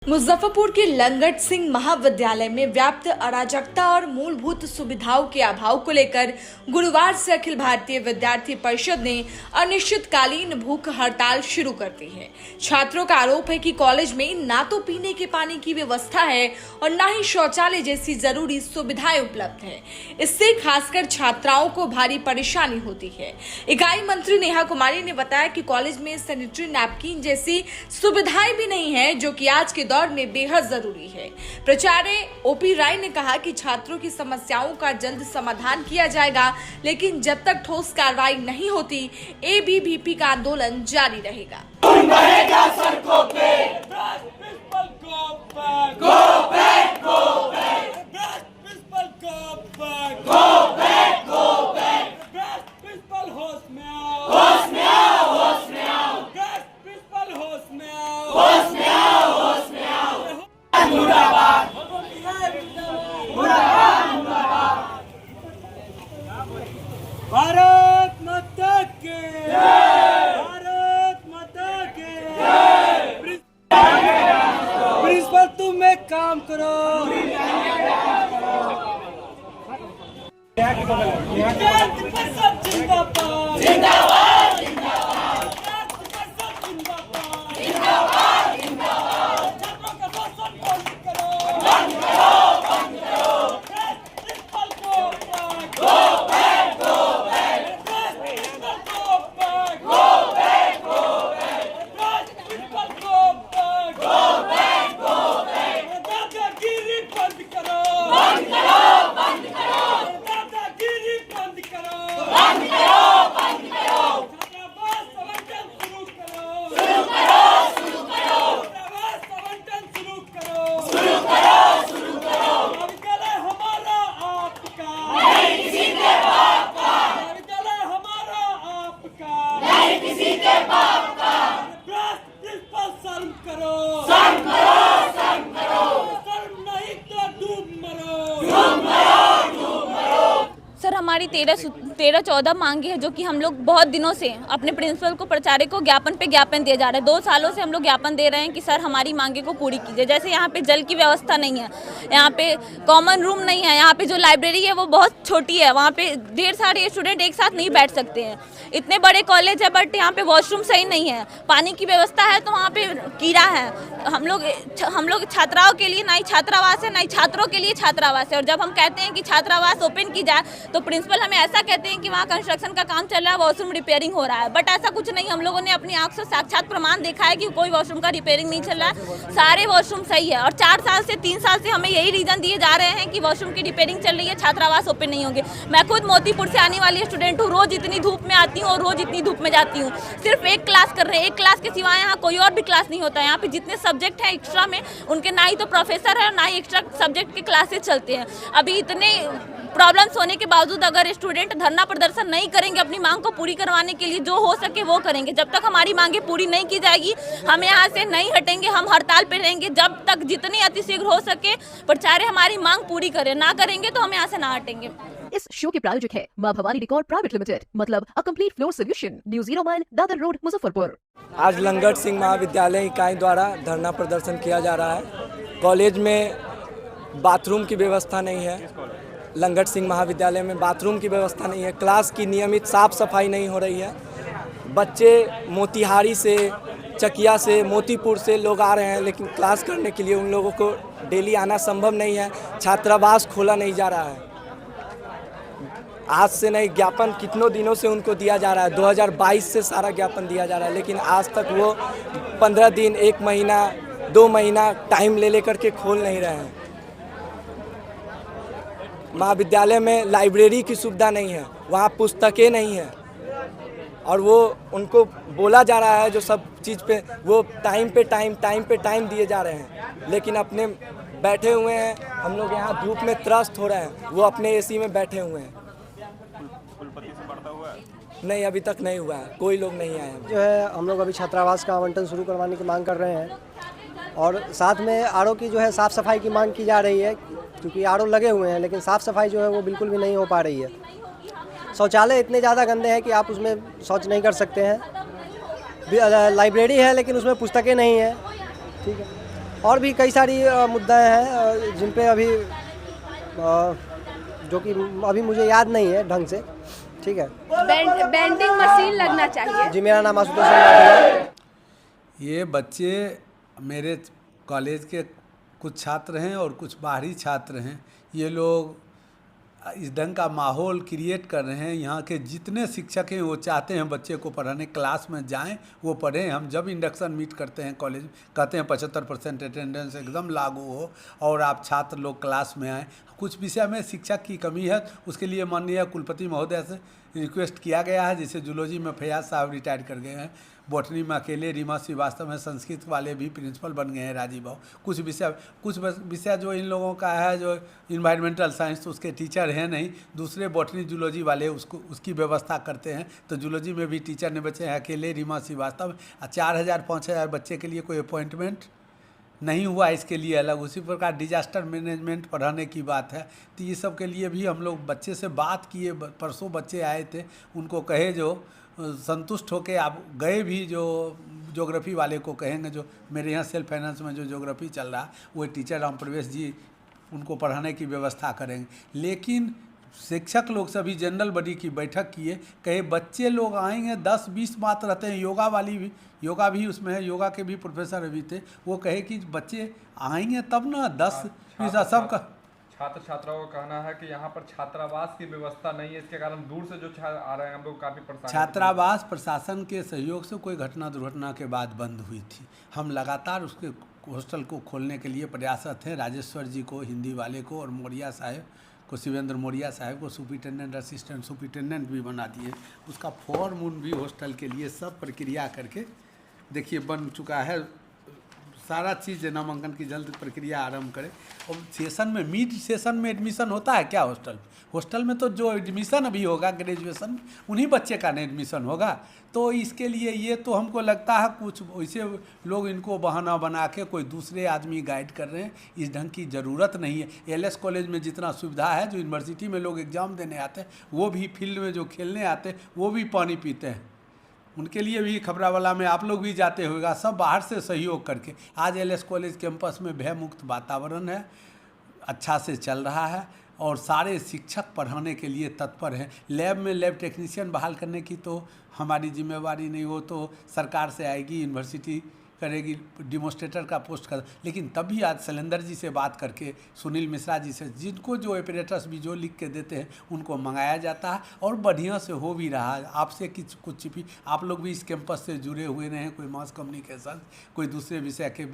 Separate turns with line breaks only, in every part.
मुजफ्फरपुर के लंगट सिंह महाविद्यालय में व्याप्त अराजकता और मूलभूत सुविधाओं के अभाव को लेकर गुरुवार से अखिल भारतीय विद्यार्थी परिषद ने अनिश्चितकालीन भूख हड़ताल शुरू कर दी है। छात्रों का आरोप है कि कॉलेज में ना तो पीने के पानी की व्यवस्था है और न ही शौचालय जैसी जरूरी सुविधाएं उपलब्ध है। इससे खासकर छात्राओं को भारी परेशानी होती है। इकाई मंत्री नेहा कुमारी ने बताया कि कॉलेज में सैनिटरी नैपकिन जैसी सुविधाएं भी नहीं है, जो कि आज के दौर में बेहद जरूरी है। प्राचार्य ओपी राय ने कहा कि छात्रों की समस्याओं का जल्द समाधान किया जाएगा, लेकिन जब तक ठोस कार्रवाई नहीं होती एबीवीपी का आंदोलन जारी रहेगा।
भारत माता के भारत माता के प्रिंसिपल तुम एक काम करो।
सर, हमारी 13-14 मांगे हैं, जो कि हम लोग बहुत दिनों से अपने प्रिंसिपल को, प्राचार्य को ज्ञापन पे ज्ञापन दिए जा रहे हैं। 2 सालों से हम लोग ज्ञापन दे रहे हैं कि सर हमारी मांगे को पूरी कीजिए। जैसे यहाँ पे जल की व्यवस्था नहीं है, यहाँ पे कॉमन रूम नहीं है, यहाँ पे जो लाइब्रेरी है वो बहुत छोटी है, वहाँ पे ढेर सारे स्टूडेंट एक साथ नहीं बैठ सकते हैं। इतने बड़े कॉलेज है बट यहाँ पे वॉशरूम सही नहीं है। पानी की व्यवस्था है तो वहाँ पे कीड़ा है। हम लोग छात्राओं के लिए ना ही छात्रावास है, ना ही छात्रों के लिए छात्रावास है। और जब हम कहते हैं कि छात्रावास ओपन की जाए तो प्रिंसिपल हमें ऐसा कहते हैं कि वहाँ कंस्ट्रक्शन का काम चल रहा है, वॉशरूम रिपेयरिंग हो रहा है। बट ऐसा कुछ नहीं, हम लोगों ने अपनी आंख से साक्षात प्रमाण देखा है कि कोई वॉशरूम का रिपेयरिंग नहीं चल रहा है, सारे वॉशरूम सही है। और 4 साल से 3 साल से हमें यही रीजन दिए जा रहे हैं कि वॉशरूम की रिपेयरिंग चल रही है, छात्रावास ओपन नहीं होंगे। मैं खुद मोतीपुर से आने वाली स्टूडेंट हूँ, रोज इतनी धूप में आती हूँ और रोज इतनी धूप में जाती हूँ। सिर्फ एक क्लास कर रहे हैं, एक क्लास के सिवाय यहाँ कोई और भी क्लास नहीं होता है। यहाँ पे जितने सब्जेक्ट हैं एक्स्ट्रा में, उनके ना ही तो प्रोफेसर है, ना ही एक्स्ट्रा सब्जेक्ट के क्लासेस चलते हैं। अभी इतने प्रॉब्लम्स होने के बावजूद अगर स्टूडेंट धरना प्रदर्शन नहीं करेंगे अपनी मांग को पूरी करवाने के लिए, जो हो सके वो करेंगे। जब तक हमारी मांगे पूरी नहीं की जाएगी हम यहाँ से नहीं हटेंगे, हम हड़ताल पे रहेंगे जब तक जितनी अतिशीघ्र हो सके प्राचार्य हमारी मांग पूरी करे। ना करेंगे तो हम यहाँ से ना हटेंगे।
इस शो के प्रायोजक है मां भवानी डेकोर प्राइवेट लिमिटेड, मतलब a complete floor solution, new 0 mile Dadar road, Muzaffarpur.
आज लंगट सिंह महाविद्यालय इकाई द्वारा धरना प्रदर्शन किया जा रहा है। कॉलेज में बाथरूम की व्यवस्था नहीं है। लंगट सिंह महाविद्यालय में बाथरूम की व्यवस्था नहीं है। क्लास की नियमित साफ सफाई नहीं हो रही है। बच्चे मोतिहारी से, चकिया से, मोतीपुर से लोग आ रहे हैं, लेकिन क्लास करने के लिए उन लोगों को डेली आना संभव नहीं है। छात्रावास खोला नहीं जा रहा है। आज से नहीं, ज्ञापन कितनों दिनों से उनको दिया जा रहा है। 2022 से सारा ज्ञापन दिया जा रहा है, लेकिन आज तक वो 15 दिन, 1 महीना, 2 महीना टाइम ले करके खोल नहीं रहे हैं। महाविद्यालय में लाइब्रेरी की सुविधा नहीं है, वहाँ पुस्तकें नहीं है, और वो उनको बोला जा रहा है जो सब चीज़ पे वो टाइम पे टाइम दिए जा रहे हैं, लेकिन अपने बैठे हुए हैं। हम लोग यहाँ धूप में त्रस्त हो रहे हैं, वो अपने एसी में बैठे हुए हैं। कुलपति से बढ़ता हुआ है? नहीं, अभी तक नहीं हुआ है, कोई लोग नहीं आए हैं।
जो है हम लोग अभी छात्रावास का आवंटन शुरू करवाने की मांग कर रहे हैं, और साथ में आरओ की जो है साफ़ सफाई की मांग की जा रही है, क्योंकि आरओ लगे हुए हैं लेकिन साफ़ सफाई जो है वो बिल्कुल भी नहीं हो पा रही है। शौचालय इतने ज़्यादा गंदे हैं कि आप उसमें शौच नहीं कर सकते हैं। लाइब्रेरी है लेकिन उसमें पुस्तकें नहीं है, ठीक है। और भी कई सारी मुद्दाएं हैं जिन पे अभी जो कि अभी मुझे याद नहीं है ढंग से। ठीक है,
बेंडिंग मशीन लगना चाहिए।
जी, मेरा नाम आशुतोष है।
ये बच्चे मेरे कॉलेज के कुछ छात्र हैं और कुछ बाहरी छात्र हैं। ये लोग इस ढंग का माहौल क्रिएट कर रहे हैं। यहाँ के जितने शिक्षक हैं वो चाहते हैं बच्चे को पढ़ाने, क्लास में जाएं, वो पढ़ें। हम जब इंडक्शन मीट करते हैं कॉलेज, कहते हैं 75% अटेंडेंस एकदम लागू हो और आप छात्र लोग क्लास में आएँ। कुछ विषय में शिक्षक की कमी है, उसके लिए माननीय कुलपति महोदय से रिक्वेस्ट किया गया है। जैसे जूलॉजी में फैयाज साहब रिटायर कर गए हैं, बॉटनी में अकेले रीमा श्रीवास्तव में, संस्कृत वाले भी प्रिंसिपल बन गए हैं राजीव बाबू। कुछ विषय जो इन लोगों का है, जो इन्वायरमेंटल साइंस, तो उसके टीचर हैं नहीं। दूसरे बॉटनी जूलॉजी वाले उसकी व्यवस्था करते हैं। तो जूलॉजी में भी टीचर ने बचे हैं अकेले रीमा श्रीवास्तव। 4000-5000 बच्चे के लिए कोई अपॉइंटमेंट नहीं हुआ, इसके लिए अलग। उसी प्रकार डिजास्टर मैनेजमेंट पढ़ाने की बात है, तो ये सब के लिए भी हम लोग बच्चे से बात किए। परसों बच्चे आए थे, उनको कहे जो संतुष्ट होके आप गए भी, जो ज्योग्राफी वाले को कहेंगे, जो मेरे यहाँ सेल्फ फाइनेंस में जो ज्योग्राफी चल रहा है, वो टीचर राम प्रवेश जी उनको पढ़ाने की व्यवस्था करेंगे। लेकिन शिक्षक लोग सभी जनरल बॉडी की बैठक किए, कहे बच्चे लोग आएंगे 10-20 मात्र रहते हैं। योगा भी उसमें है, योगा के भी प्रोफेसर अभी थे। वो कहे कि बच्चे आएंगे तब ना 10-20 सबका।
छात्र छात्राओं का कहना है कि यहाँ पर छात्रावास की व्यवस्था नहीं है, इसके कारण दूर से जो छात्र आ रहे हैं हम लोग काफ़ी परेशान।
छात्रावास प्रशासन के सहयोग से कोई घटना दुर्घटना के बाद बंद हुई थी। हम लगातार उसके हॉस्टल को खोलने के लिए प्रयासरत हैं। राजेश्वर जी को, हिंदी वाले को, और मौर्या साहब को, शिवेंद्र मौर्या साहब को सुपरिटेंडेंट, असिस्टेंट सुपरिटेंडेंट भी बना दिए। उसका फॉर्म भी हॉस्टल के लिए सब प्रक्रिया करके देखिए बन चुका है। सारा चीज़ नामांकन की जल्द प्रक्रिया आरंभ करें। और सेशन में, मिड सेशन में एडमिशन होता है क्या हॉस्टल में? तो जो एडमिशन अभी होगा ग्रेजुएशन, उन्हीं बच्चे का नहीं एडमिशन होगा। तो इसके लिए ये तो हमको लगता है कुछ वैसे लोग इनको बहाना बना के कोई दूसरे आदमी गाइड कर रहे हैं। इस ढंग की ज़रूरत नहीं है। एलएस कॉलेज में जितना सुविधा है, जो यूनिवर्सिटी में लोग एग्ज़ाम देने आते हैं, वो भी फील्ड में जो खेलने आते हैं, वो भी पानी पीते हैं। उनके लिए भी खबरावाला में आप लोग भी जाते होगा, सब बाहर से सहयोग करके। आज एलएस कॉलेज कैंपस में भय मुक्त वातावरण है, अच्छा से चल रहा है और सारे शिक्षक पढ़ाने के लिए तत्पर हैं। लैब में लैब टेक्नीशियन बहाल करने की तो हमारी जिम्मेवारी नहीं, वो तो सरकार से आएगी, यूनिवर्सिटी करेगी, डिमोस्ट्रेटर का पोस्ट कर। लेकिन तभी आज शैलेंद्र जी से बात करके, सुनील मिश्रा जी से, जिनको जो ऑपरेटर्स भी जो लिख के देते हैं उनको मंगाया जाता है और बढ़िया से हो भी रहा है। आपसे कुछ भी, आप लोग भी इस कैंपस से जुड़े हुए रहे हैं, कोई मास कम्युनिकेशन, कोई दूसरे विषय के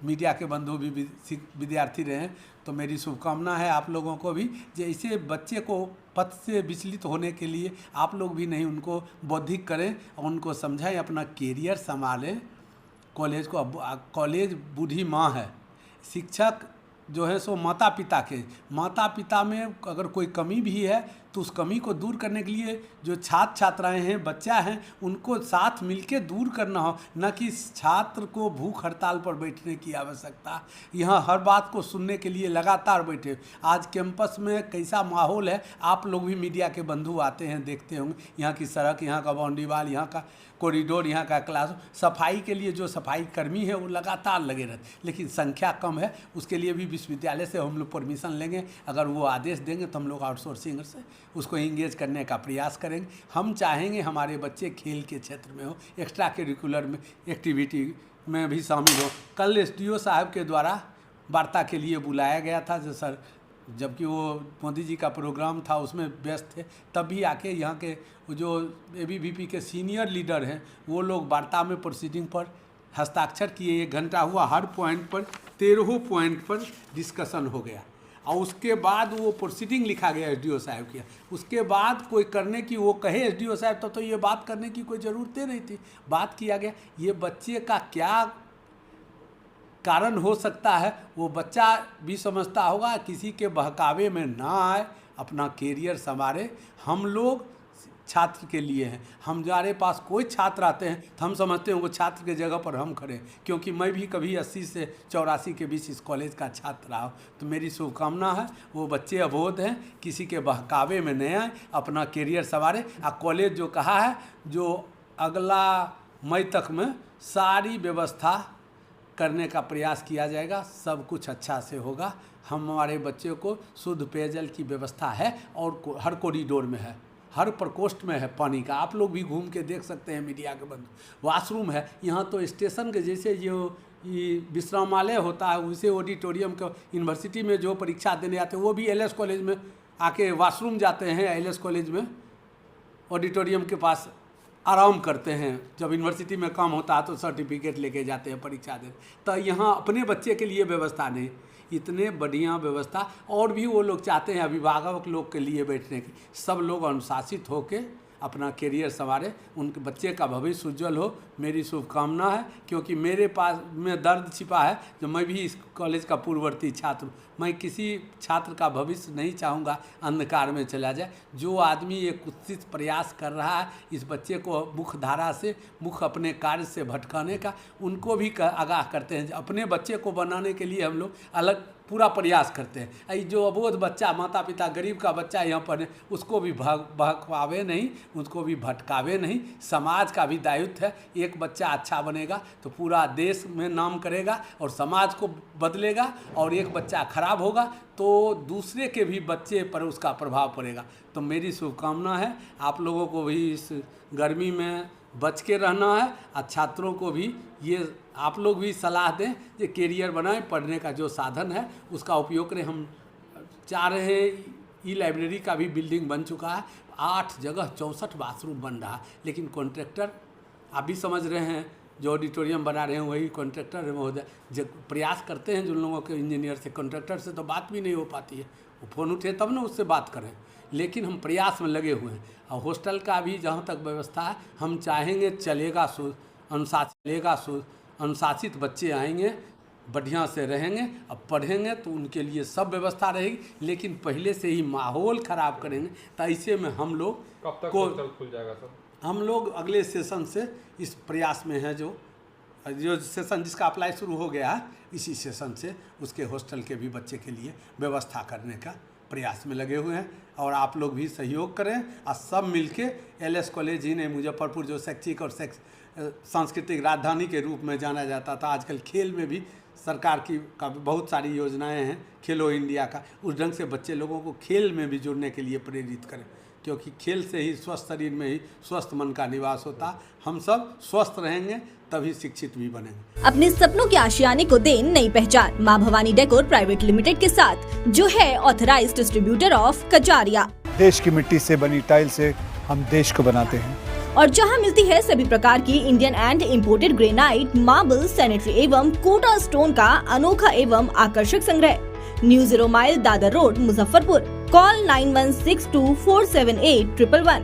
मीडिया के बंधु भी विद्यार्थी रहे हैं। तो मेरी शुभकामना है आप लोगों को भी, जैसे बच्चे को पथ से विचलित होने के लिए आप लोग भी नहीं उनको बौद्धिक करें और उनको समझाएं, अपना कैरियर संभालें। कॉलेज बूढ़ी माँ है। शिक्षक जो है सो माता पिता में अगर कोई कमी भी है तो उस कमी को दूर करने के लिए जो छात्र छात्राएं हैं, बच्चा हैं, उनको साथ मिलके दूर करना हो, न कि छात्र को भूख हड़ताल पर बैठने की आवश्यकता। यहाँ हर बात को सुनने के लिए लगातार बैठे। आज कैंपस में कैसा माहौल है, आप लोग भी मीडिया के बंधु आते हैं, देखते होंगे। यहाँ की सड़क, यहाँ का बाउंड्री वाल, यहाँ का कॉरिडोर, यहाँ का क्लास, सफाई के लिए जो सफाई कर्मी है वो लगातार लगे रहते, लेकिन संख्या कम है। उसके लिए भी विश्वविद्यालय से हम लोग परमिशन लेंगे। अगर वो आदेश देंगे तो हम लोग आउटसोर्सिंग से उसको इंगेज करने का प्रयास करेंगे। हम चाहेंगे हमारे बच्चे खेल के क्षेत्र में हो, एक्स्ट्रा करिकुलर में एक्टिविटी में भी शामिल हो। कल एसडीओ साहब के द्वारा वार्ता के लिए बुलाया गया था, जो सर जबकि वो मोदी जी का प्रोग्राम था उसमें व्यस्त थे, तब भी आके यहाँ के जो एबीवीपी के सीनियर लीडर हैं वो लोग वार्ता में प्रोसीडिंग पर हस्ताक्षर किए। 1 घंटा हुआ, हर पॉइंट पर 13 पॉइंट पर डिस्कशन हो गया और उसके बाद वो प्रोसीडिंग लिखा गया एसडीओ साहब किया। उसके बाद कोई करने की, वो कहे एसडीओ साहब तो ये बात करने की कोई ज़रूरत नहीं थी। बात किया गया, ये बच्चे का क्या कारण हो सकता है वो बच्चा भी समझता होगा। किसी के बहकावे में ना आए, अपना कैरियर संवारे। हम लोग छात्र के लिए हैं। हमारे पास कोई छात्र आते हैं तो हम समझते हैं वो छात्र के जगह पर हम खड़े, क्योंकि मैं भी कभी 80 से 84 के बीच इस कॉलेज का छात्र रहा हूँ। तो मेरी शुभकामना है वो बच्चे अबोध हैं, किसी के बहकावे में नहीं आए, अपना कैरियर संवारे। कॉलेज जो कहा है, जो अगला मई तक में सारी व्यवस्था करने का प्रयास किया जाएगा, सब कुछ अच्छा से होगा। हमारे बच्चों को शुद्ध पेयजल की व्यवस्था है और हर कॉरिडोर में है, हर प्रकोष्ठ में है पानी का। आप लोग भी घूम के देख सकते हैं, मीडिया के बंधु। वॉशरूम है यहाँ तो स्टेशन के जैसे जो विश्रामालय होता है उसे ऑडिटोरियम के यूनिवर्सिटी में जो परीक्षा देने आते हैं वो भी एलएस कॉलेज में आके वॉशरूम जाते हैं, एलएस कॉलेज में ऑडिटोरियम के पास आराम करते हैं। जब यूनिवर्सिटी में काम होता है तो सर्टिफिकेट लेके जाते हैं परीक्षा देने। तो यहाँ अपने बच्चे के लिए व्यवस्था नहीं, इतने बढ़िया व्यवस्था। और भी वो लोग चाहते हैं अभिभावक लोग के लिए बैठने की, सब लोग अनुशासित होके अपना कैरियर संवारे, उनके बच्चे का भविष्य उज्जवल हो, मेरी शुभकामना है। क्योंकि मेरे पास में दर्द छिपा है, जो मैं भी इस कॉलेज का पूर्ववर्ती छात्र, मैं किसी छात्र का भविष्य नहीं चाहूँगा अंधकार में चला जाए। जो आदमी ये कुत्सित प्रयास कर रहा है इस बच्चे को मुख्य धारा से, मुख्य अपने कार्य से भटकाने का, उनको भी आगाह करते हैं। अपने बच्चे को बनाने के लिए हम लोग अलग पूरा प्रयास करते हैं। जो अबोध बच्चा, माता पिता गरीब का बच्चा यहाँ पर उसको भी बहकावे नहीं, उसको भी भटकावे नहीं। समाज का भी दायित्व है, एक बच्चा अच्छा बनेगा तो पूरा देश में नाम करेगा और समाज को बदलेगा, और एक बच्चा खराब होगा तो दूसरे के भी बच्चे पर उसका प्रभाव पड़ेगा। तो मेरी शुभकामना है आप लोगों को भी इस गर्मी में बच के रहना है, और छात्रों को भी ये आप लोग भी सलाह दें कि कैरियर बनाएं, पढ़ने का जो साधन है उसका उपयोग करें। हम चाह रहे हैं, ई लाइब्रेरी का भी बिल्डिंग बन चुका है, 8 जगह 64 बाथरूम बन रहा है, लेकिन कॉन्ट्रैक्टर आप भी समझ रहे हैं, जो ऑडिटोरियम बना रहे हैं वही कॉन्ट्रैक्टर महोदय जब प्रयास करते हैं, जिन लोगों के इंजीनियर से, कॉन्ट्रैक्टर से तो बात भी नहीं हो पाती है। वो फ़ोन उठे तब ना उससे बात करें, लेकिन हम प्रयास में लगे हुए हैं। और हॉस्टल का भी जहाँ तक व्यवस्था है हम चाहेंगे चलेगा, अनुशासित बच्चे आएंगे, बढ़िया से रहेंगे, अब पढ़ेंगे तो उनके लिए सब व्यवस्था रहेगी। लेकिन पहले से ही माहौल ख़राब करेंगे तो ऐसे में हम लोग
कब तक हॉस्टल खुल जाएगा सर?
हम लोग अगले सेशन से इस प्रयास में हैं, जो सेशन जिसका अप्लाई शुरू हो गया है, इसी सेशन से उसके हॉस्टल के भी बच्चे के लिए व्यवस्था करने का प्रयास में लगे हुए हैं। और आप लोग भी सहयोग करें और सब मिलके एलएस कॉलेज ही नहीं, मुजफ्फरपुर जो शैक्षिक और सांस्कृतिक राजधानी के रूप में जाना जाता था, आजकल खेल में भी सरकार की बहुत सारी योजनाएं हैं, खेलो इंडिया का, उस ढंग से बच्चे लोगों को खेल में भी जुड़ने के लिए प्रेरित करें। क्योंकि खेल से ही स्वस्थ शरीर में ही स्वस्थ मन का निवास होता। हम सब स्वस्थ रहेंगे तभी शिक्षित भी बनेंगे।
अपने सपनों के आशियाने को दे नई पहचान मां भवानी डेकोर प्राइवेट लिमिटेड के साथ, जो है ऑथराइज्ड डिस्ट्रीब्यूटर ऑफ कचारिया।
देश की मिट्टी से बनी टाइल से हम देश को बनाते हैं,
और जहां मिलती है सभी प्रकार की Indian and imported granite, marble, sanitary एवं कोटा स्टोन का अनोखा एवं आकर्षक संग्रह। New 0 mile, Dadar road, Muzaffarpur. Call 9162478111।